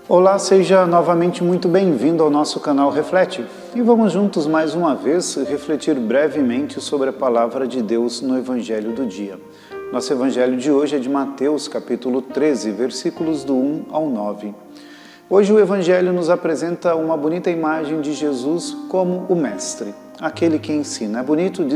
Olá, seja novamente muito bem-vindo ao nosso canal Reflete. E vamos juntos mais uma vez refletir brevemente sobre a palavra de Deus no Evangelho do dia. Nosso Evangelho de hoje é de Mateus, capítulo 13, versículos do 1 ao 9. Hoje o Evangelho nos apresenta uma bonita imagem de Jesus como o Mestre, aquele que ensina. É bonito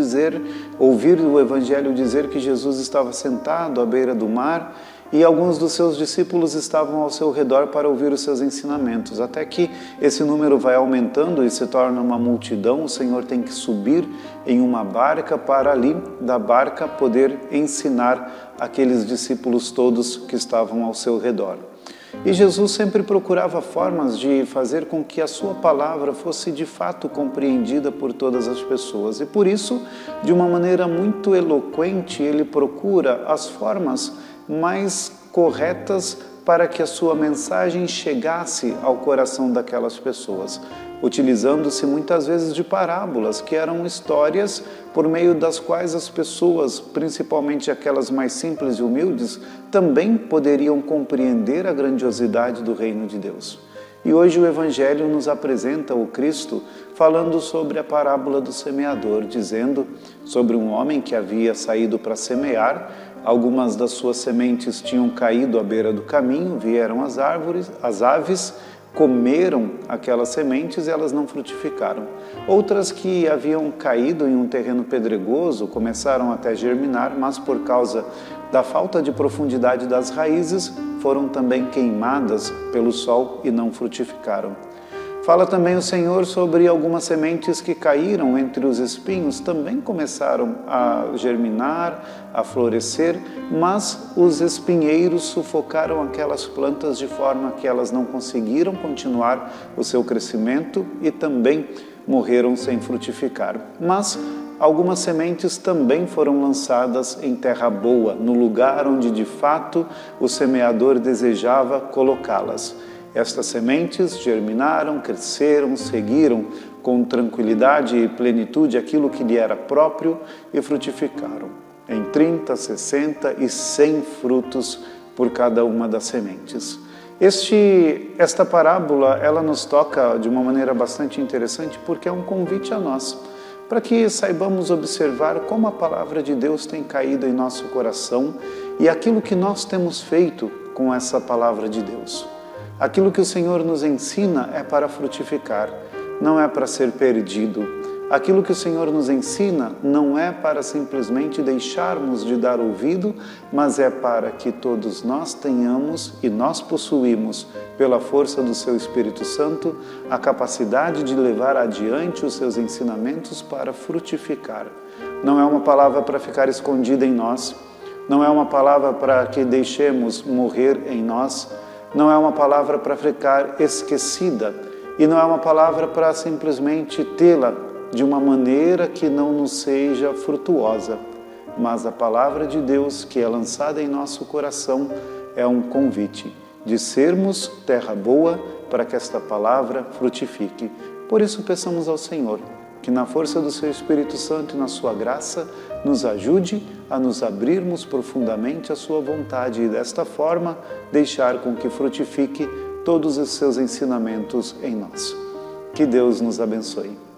ouvir o Evangelho dizer que Jesus estava sentado à beira do mar e alguns dos seus discípulos estavam ao seu redor para ouvir os seus ensinamentos. Até que esse número vai aumentando e se torna uma multidão, o Senhor tem que subir em uma barca para ali da barca poder ensinar aqueles discípulos todos que estavam ao seu redor. E Jesus sempre procurava formas de fazer com que a sua palavra fosse de fato compreendida por todas as pessoas. E por isso, de uma maneira muito eloquente, ele procura as formas mais corretas para que a sua mensagem chegasse ao coração daquelas pessoas, utilizando-se muitas vezes de parábolas, que eram histórias por meio das quais as pessoas, principalmente aquelas mais simples e humildes, também poderiam compreender a grandiosidade do reino de Deus. E hoje o Evangelho nos apresenta o Cristo falando sobre a parábola do semeador, dizendo sobre um homem que havia saído para semear. Algumas das suas sementes tinham caído à beira do caminho, vieram as aves, comeram aquelas sementes e elas não frutificaram. Outras que haviam caído em um terreno pedregoso começaram até a germinar, mas por causa da falta de profundidade das raízes, foram também queimadas pelo sol e não frutificaram. Fala também o Senhor sobre algumas sementes que caíram entre os espinhos, também começaram a germinar, a florescer, mas os espinheiros sufocaram aquelas plantas de forma que elas não conseguiram continuar o seu crescimento e também morreram sem frutificar. Mas algumas sementes também foram lançadas em terra boa, no lugar onde de fato o semeador desejava colocá-las. Estas sementes germinaram, cresceram, seguiram com tranquilidade e plenitude aquilo que lhe era próprio e frutificaram em 30, 60 e 100 frutos por cada uma das sementes. Esta parábola, ela nos toca de uma maneira bastante interessante porque é um convite a nós, para que saibamos observar como a palavra de Deus tem caído em nosso coração e aquilo que nós temos feito com essa palavra de Deus. Aquilo que o Senhor nos ensina é para frutificar, não é para ser perdido. Aquilo que o Senhor nos ensina não é para simplesmente deixarmos de dar ouvido, mas é para que todos nós tenhamos e nós possuímos, pela força do seu Espírito Santo, a capacidade de levar adiante os seus ensinamentos para frutificar. Não é uma palavra para ficar escondida em nós, não é uma palavra para que deixemos morrer em nós, não é uma palavra para ficar esquecida e não é uma palavra para simplesmente tê-la de uma maneira que não nos seja frutuosa. Mas a palavra de Deus que é lançada em nosso coração é um convite de sermos terra boa para que esta palavra frutifique. Por isso peçamos ao Senhor que na força do seu Espírito Santo e na sua graça nos ajude a nos abrirmos profundamente à sua vontade e desta forma deixar com que frutifique todos os seus ensinamentos em nós. Que Deus nos abençoe.